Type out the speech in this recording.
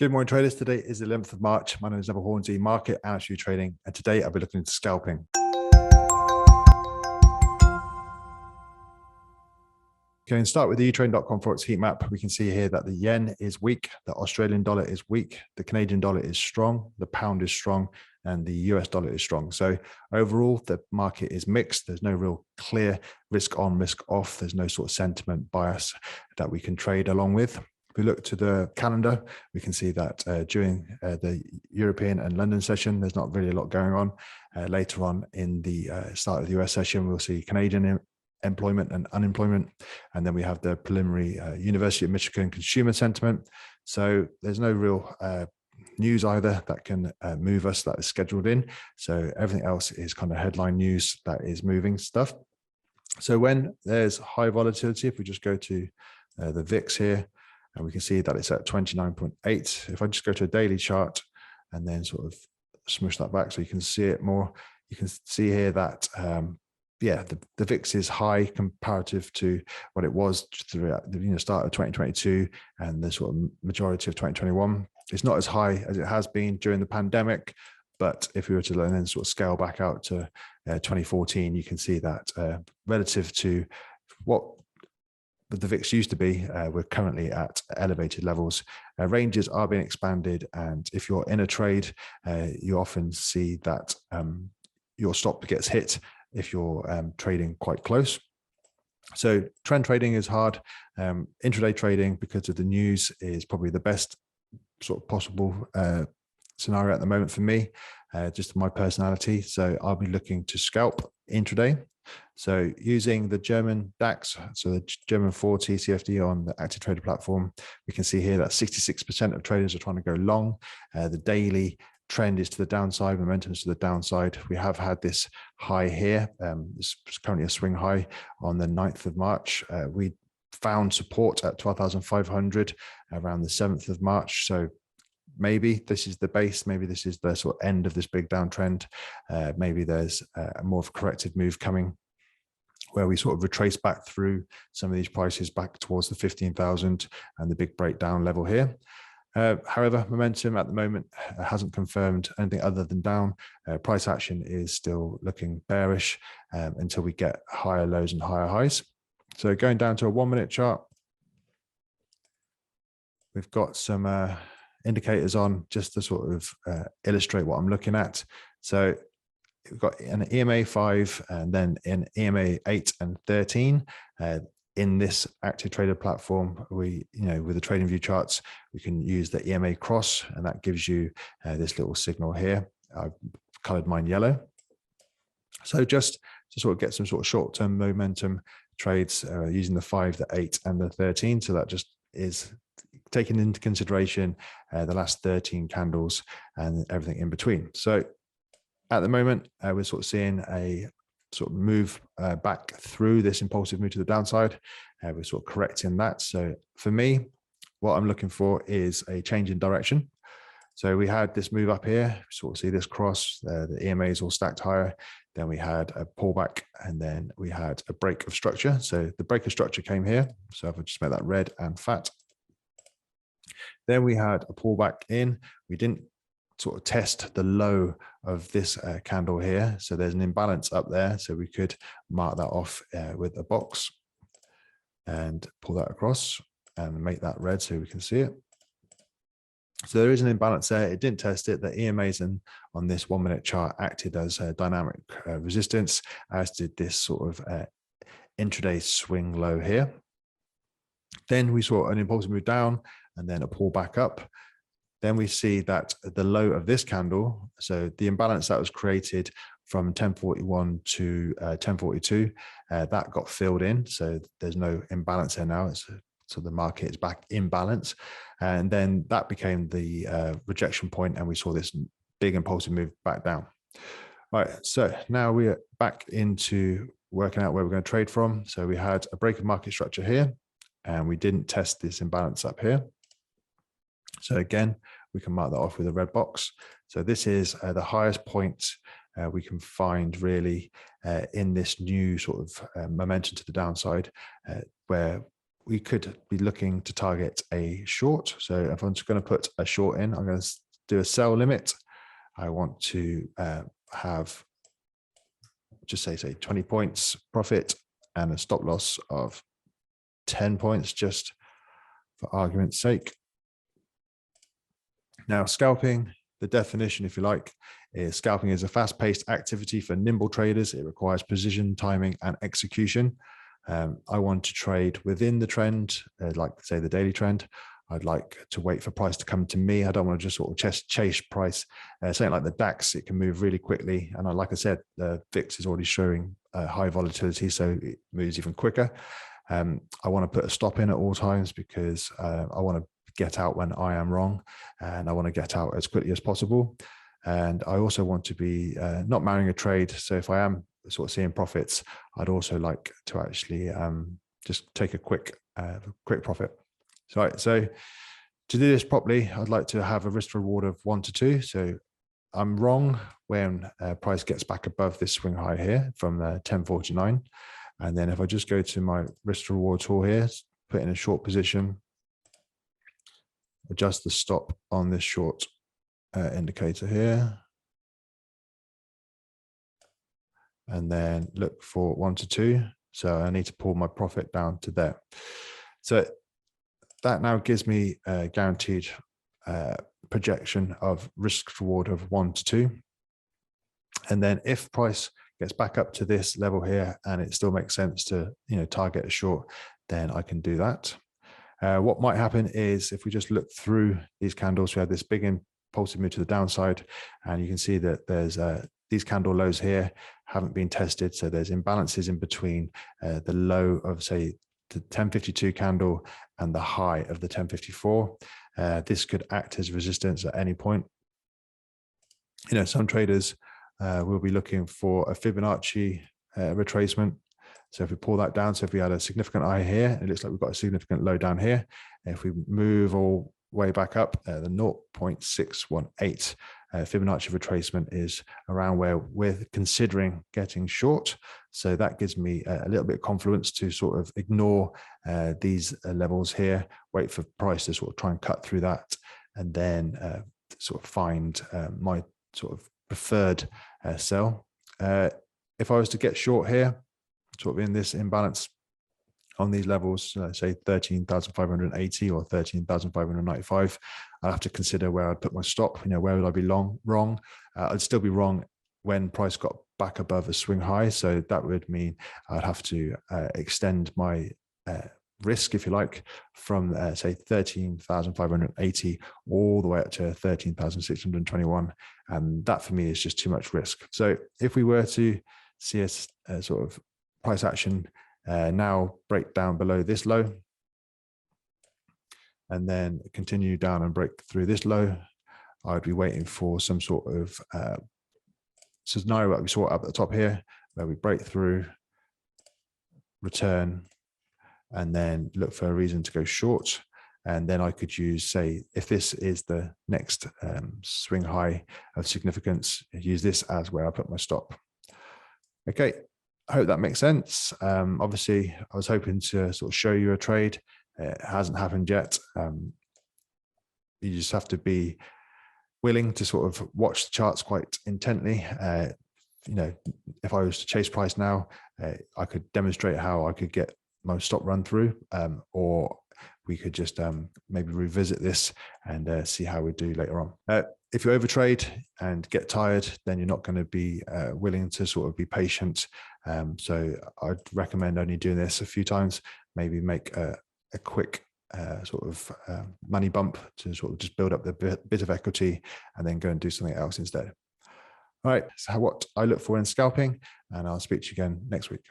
Good morning, traders. Today is the 11th of March. My name is Neville Hornsey, market analyst YouTrading, and today I'll be looking into scalping. Going to start with the YouTrading.com Forex heat map. We can see here that the yen is weak, the Australian dollar is weak, the Canadian dollar is strong, the pound is strong, and the US dollar is strong. So overall, the market is mixed. There's no real clear risk on, risk off. There's no sort of sentiment bias that we can trade along with. If we look to the calendar, we can see that during the European and London session, there's not really a lot going on. Later on in the start of the US session, we'll see Canadian employment and unemployment. And then we have the preliminary University of Michigan consumer sentiment. So there's no real news either that can move us that is scheduled in. So everything else is kind of headline news that is moving stuff. So when there's high volatility, if we just go to the VIX here, and we can see that it's at 29.8. If I just go to a daily chart and then sort of smush that back so you can see it more, you can see here that the VIX is high comparative to what it was throughout the start of 2022 and the sort of majority of 2021. It's not as high as it has been during the pandemic, but if we were to then sort of scale back out to 2014, you can see that relative to what the VIX used to be, we're currently at elevated levels. Ranges are being expanded, and if you're in a trade, you often see that your stop gets hit if you're trading quite close. So trend trading is hard. Intraday trading, because of the news, is probably the best sort of possible scenario at the moment for me, just my personality. So I'll be looking to scalp intraday. So using the German DAX, so the German 40 CFD on the active trader platform, we can see here that 66% of traders are trying to go long. The daily trend is to the downside, momentum is to the downside. We have had this high here. It's currently a swing high on the 9th of March. We found support at 12,500 around the 7th of March. So maybe this is the base, maybe this is the sort of end of this big downtrend. Maybe there's a more of a corrective move coming where we sort of retrace back through some of these prices back towards the 15,000 and the big breakdown level here. However, momentum at the moment hasn't confirmed anything other than down. Price action is still looking bearish until we get higher lows and higher highs. So going down to a 1 minute chart, we've got some indicators on just to sort of illustrate what I'm looking at. So we've got an EMA 5 and then an EMA 8 and 13. In this active trader platform, we, with the trading view charts, we can use the EMA cross, and that gives you this little signal here. I've colored mine yellow. So just to sort of get some sort of short-term momentum trades using the 5, the 8, and the 13. So that just is taking into consideration the last 13 candles and everything in between. So at the moment, we're sort of seeing a sort of move back through this impulsive move to the downside. We're sort of correcting that. So for me, what I'm looking for is a change in direction. So we had this move up here, sort of see this cross, the EMAs all stacked higher. Then we had a pullback, and then we had a break of structure. So the break of structure came here. So if I just make that red and fat. Then we had a pullback in. We didn't sort of test the low of this candle here. So there's an imbalance up there. So we could mark that off with a box and pull that across and make that red so we can see it. So there is an imbalance there. It didn't test it. The EMAs on this 1 minute chart acted as a dynamic resistance, as did this sort of intraday swing low here. Then we saw an impulsive move down and then a pull back up. Then we see that the low of this candle, so the imbalance that was created from 1041 to 1042, that got filled in. So there's no imbalance there now. So the market is back in balance. And then that became the rejection point, and we saw this big impulsive move back down. All right, so now we are back into working out where we're going to trade from. So we had a break of market structure here, and we didn't test this imbalance up here. So again, we can mark that off with a red box. So this is the highest point we can find really in this new sort of momentum to the downside, where we could be looking to target a short. So if I'm just going to put a short in, I'm going to do a sell limit. I want to have just say 20 points profit and a stop loss of 10 points, just for argument's sake. Now, scalping, the definition, if you like, is scalping is a fast-paced activity for nimble traders. It requires precision, timing, and execution. I want to trade within the trend, like say the daily trend. I'd like to wait for price to come to me. I don't want to just sort of chase price. Something like the DAX, it can move really quickly. And like I said, the VIX is already showing high volatility, so it moves even quicker. I want to put a stop in at all times because I want to get out when I am wrong, and I want to get out as quickly as possible. And I also want to be not marrying a trade. So if I am sort of seeing profits, I'd also like to actually just take a quick profit. So to do this properly, I'd like to have a risk reward of 1 to 2. So I'm wrong when price gets back above this swing high here from 1049. And then if I just go to my risk reward tool here, put in a short position, adjust the stop on this short indicator here, and then look for 1 to 2. So I need to pull my profit down to there. So that now gives me a guaranteed projection of risk reward of 1 to 2. And then if price gets back up to this level here and it still makes sense to target a short, then I can do that. What might happen is if we just look through these candles, we have this big impulsive move to the downside, and you can see that there's these candle lows here haven't been tested. So there's imbalances in between the low of say the 1052 candle and the high of the 1054. This could act as resistance at any point. Some traders will be looking for a Fibonacci retracement. So if we pull that down, so if we had a significant high here, it looks like we've got a significant low down here. If we move all way back up, the 0.618 Fibonacci retracement is around where we're considering getting short. So that gives me a little bit of confluence to sort of ignore these levels here, wait for price to sort of try and cut through that, and then sort of find my sort of preferred sell. If I was to get short here, sort of in this imbalance on these levels, say 13,580 or 13,595, I'll have to consider where I'd put my stop. Where would I be wrong? I'd still be wrong when price got back above a swing high. So that would mean I'd have to extend my risk, if you like, from say 13,580 all the way up to 13,621. And that for me is just too much risk. So if we were to see a sort of price action now break down below this low and then continue down and break through this low, I'd be waiting for some sort of scenario that we saw up at the top here, where we break through, return, and then look for a reason to go short. And then I could use, say, if this is the next swing high of significance, use this as where I put my stop. Okay, I hope that makes sense. Obviously, I was hoping to sort of show you a trade. It hasn't happened yet. You just have to be willing to sort of watch the charts quite intently. If I was to chase price now, I could demonstrate how I could get my stop run through, or we could just maybe revisit this and see how we do later on. If you overtrade and get tired, then you're not going to be willing to sort of be patient. So I'd recommend only doing this a few times, maybe make a quick sort of money bump to sort of just build up the bit of equity and then go and do something else instead. All right, so what I look for in scalping, and I'll speak to you again next week.